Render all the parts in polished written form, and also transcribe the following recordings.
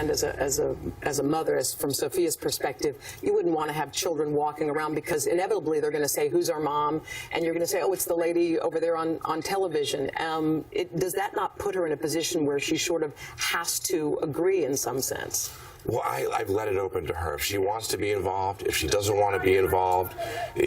understand as a mother, as from Sofia's perspective, you wouldn't want to have children walking around because inevitably they're going to say, who's our mom? And you're going to say, oh, it's the lady over there on television. Does that not put her in a position where she sort of has to agree in some sense? Well, I've let it open to her. If she wants to be involved, if she doesn't want to be involved,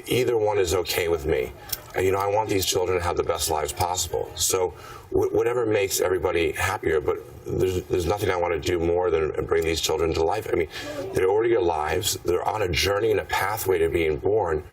either one is okay with me. You know, I want these children to have the best lives possible. So whatever makes everybody happier, but there's nothing I want to do more than bring these children to life. I mean, they already got lives. They're on a journey and a pathway to being born.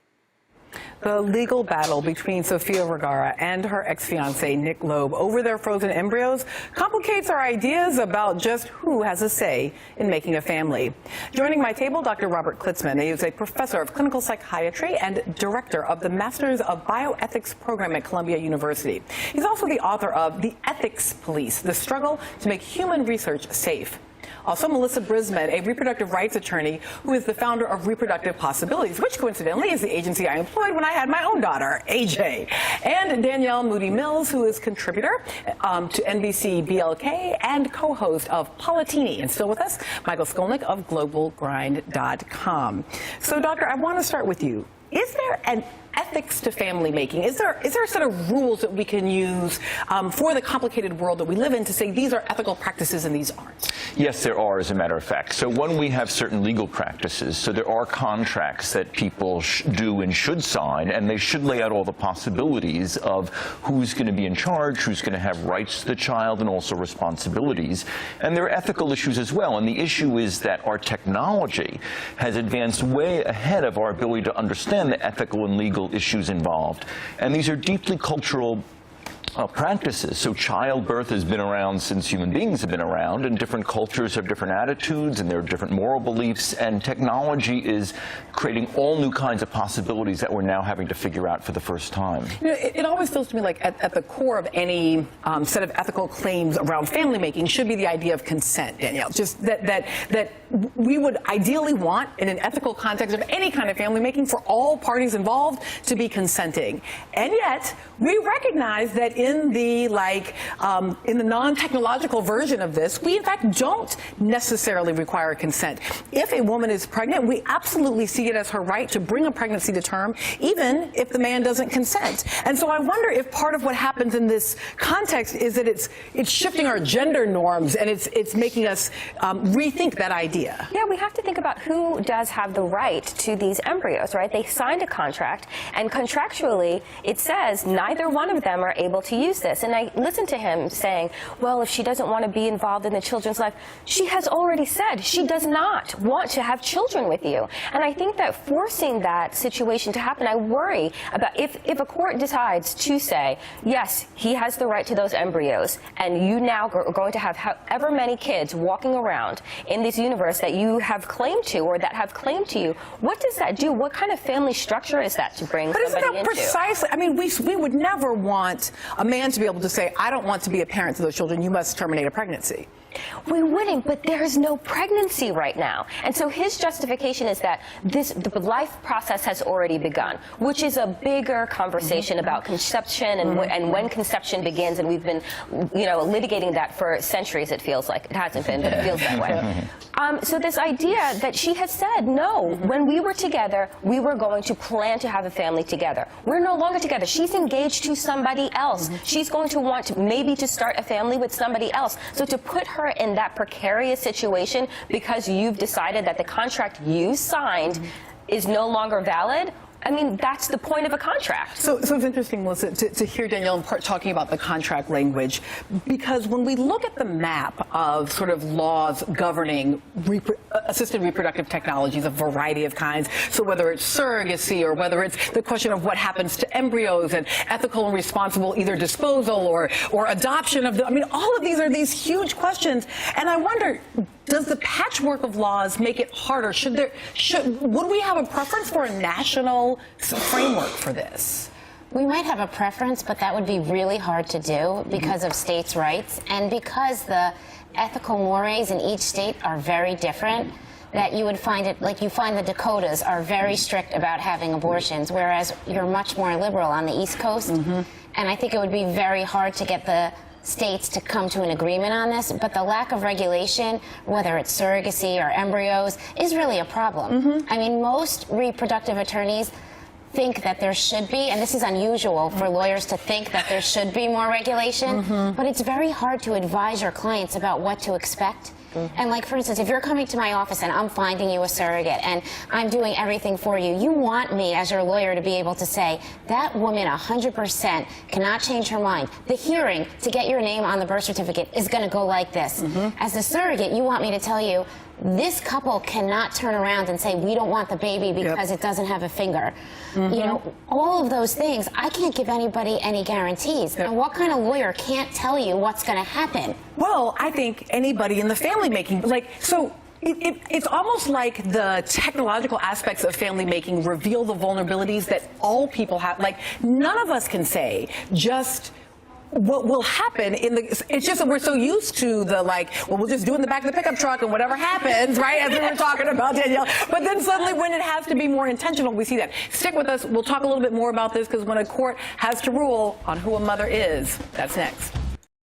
The legal battle between Sofia Vergara and her ex-fiancé, Nick Loeb, over their frozen embryos complicates our ideas about just who has a say in making a family. Joining my table, Dr. Robert Klitzman. He is a professor of clinical psychiatry and director of the Masters of Bioethics program at Columbia University. He's also the author of The Ethics Police, The Struggle to Make Human Research Safe. Also, Melissa Brisman, a reproductive rights attorney who is the founder of Reproductive Possibilities, which coincidentally is the agency I employed when I had my own daughter, AJ. And Danielle Moody-Mills, who is contributor to NBC BLK and co-host of Politini. And still with us, Michael Skolnick of GlobalGrind.com. So, Doctor, I want to start with you. Is there an ethics to family making? Is there a set of rules that we can use for the complicated world that we live in to say these are ethical practices and these aren't? Yes, there are, as a matter of fact. So one, we have certain legal practices. So there are contracts that people do and should sign, and they should lay out all the possibilities of who's going to be in charge, who's going to have rights to the child, and also responsibilities. And there are ethical issues as well. And the issue is that our technology has advanced way ahead of our ability to understand the ethical and legal issues involved. And these are deeply cultural practices. So childbirth has been around since human beings have been around, and different cultures have different attitudes and there are different moral beliefs, and technology is creating all new kinds of possibilities that we're now having to figure out for the first time. You know, it always feels to me like at the core of any set of ethical claims around family making should be the idea of consent, Danielle. Just that we would ideally want, in an ethical context of any kind of family making, for all parties involved to be consenting. And yet, we recognize that in the non-technological version of this, we in fact don't necessarily require consent. If a woman is pregnant, we absolutely see it as her right to bring a pregnancy to term, even if the man doesn't consent. And so I wonder if part of what happens in this context is that it's shifting our gender norms, and it's making us rethink that idea. Yeah, we have to think about who does have the right to these embryos, right? They signed a contract, and contractually it says neither one of them are able to use this. And I listened to him saying, well, if she doesn't want to be involved in the children's life, she has already said she does not want to have children with you. And I think that forcing that situation to happen, I worry about if a court decides to say, yes, he has the right to those embryos, and you now are going to have however many kids walking around in this universe that you have claimed to or that have claimed to you, what does that do? What kind of family structure is that to bring somebody into? But isn't that precisely, I mean, we would never want a man to be able to say, I don't want to be a parent to those children, you must terminate a pregnancy. We wouldn't, but there's no pregnancy right now. And so his justification is that the life process has already begun, which is a bigger conversation about conception and when conception begins. And we've been, litigating that for centuries, it feels like. It hasn't been, but it feels that way. So this idea that she has said, no, when we were together, we were going to plan to have a family together. We're no longer together. She's engaged to somebody else. She's going to want to maybe to start a family with somebody else. So to put her in that precarious situation because you've decided that the contract you signed is no longer valid, I mean, that's the point of a contract. So it's interesting, Melissa, to hear Danielle in part talking about the contract language, because when we look at the map of sort of laws governing assisted reproductive technologies, a variety of kinds, so whether it's surrogacy or whether it's the question of what happens to embryos and ethical and responsible either disposal or adoption of them, I mean, all of these are these huge questions. And I wonder, does the patchwork of laws make it harder? Would we have a preference for a national framework for this? We might have a preference, but that would be really hard to do because of states' rights and because the ethical mores in each state are very different. That you would find it, like you find the Dakotas are very strict about having abortions, whereas you're much more liberal on the East Coast. And I think it would be very hard to get the states to come to an agreement on this, but the lack of regulation, whether it's surrogacy or embryos, is really a problem. I mean, most reproductive attorneys think that there should be, and this is unusual for lawyers to think that there should be more regulation, but it's very hard to advise your clients about what to expect. And like, for instance, if you're coming to my office and I'm finding you a surrogate and I'm doing everything for you, you want me as your lawyer to be able to say, that woman 100% cannot change her mind. The hearing to get your name on the birth certificate is going to go like this. As the surrogate, you want me to tell you, this couple cannot turn around and say, we don't want the baby because it doesn't have a finger. You know, all of those things, I can't give anybody any guarantees. And what kind of lawyer can't tell you what's going to happen? Well, I think anybody in the family making, like, so it's almost like the technological aspects of family making reveal the vulnerabilities that all people have. Like, none of us can say just what will happen in the, it's just that we're so used to the, like, well, we'll just do it in the back of the pickup truck and whatever happens, right, as we were talking about, Danielle. But then suddenly when it has to be more intentional, we see that. Stick with us. We'll talk a little bit more about this, because when a court has to rule on who a mother is, that's next.